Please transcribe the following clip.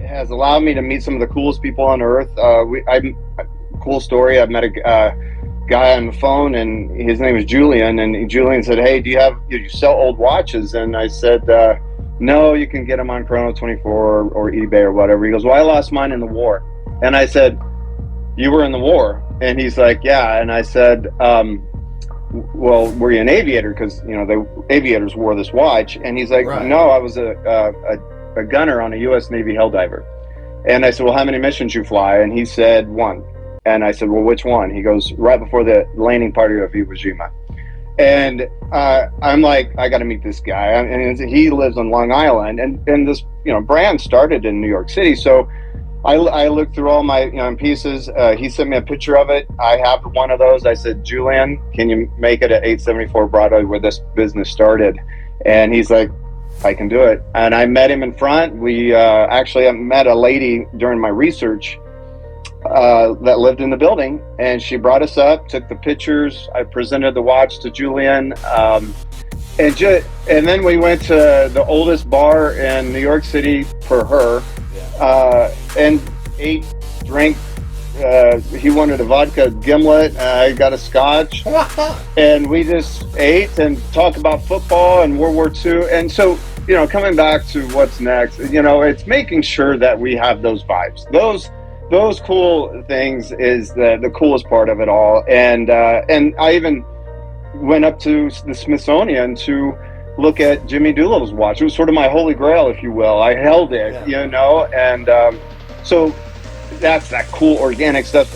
has allowed me to meet some of the coolest people on earth. Cool story. I met a guy on the phone, and his name is Julian. And Julian said, "Hey, do you sell old watches?" And I said, "No, you can get them on Chrono 24 or eBay or whatever." He goes, "Well, I lost mine in the war." And I said, "You were in the war?" And he's like, "Yeah." And I said, "Well, were you an aviator?" Because the aviators wore this watch. And he's like, Right. "No, I was a gunner on a US Navy Helldiver." And I said, "Well, how many missions you fly?" And he said, "One." And I said, "Well, which one?" He goes, "Right before the landing party of Iwo Jima." And I'm like, I got to meet this guy. And he lives on Long Island, and this brand started in New York City. So I looked through all my pieces. He sent me a picture of it. I have one of those. I said, "Julian, can you make it at 874 Broadway where this business started?" And he's like, "I can do it." And I met him in front. We actually met a lady during my research that lived in the building, and she brought us up, took the pictures. I presented the watch to Julian, and then we went to the oldest bar in New York City for her, and ate, drank. He wanted a vodka gimlet. I got a scotch, and we just ate and talked about football and World War II. And so, coming back to what's next, it's making sure that we have those vibes. Those cool things is the coolest part of it all. And I even went up to the Smithsonian to look at Jimmy Doolittle's watch. It was sort of my holy grail, if you will. I held it, and so that's that cool organic stuff.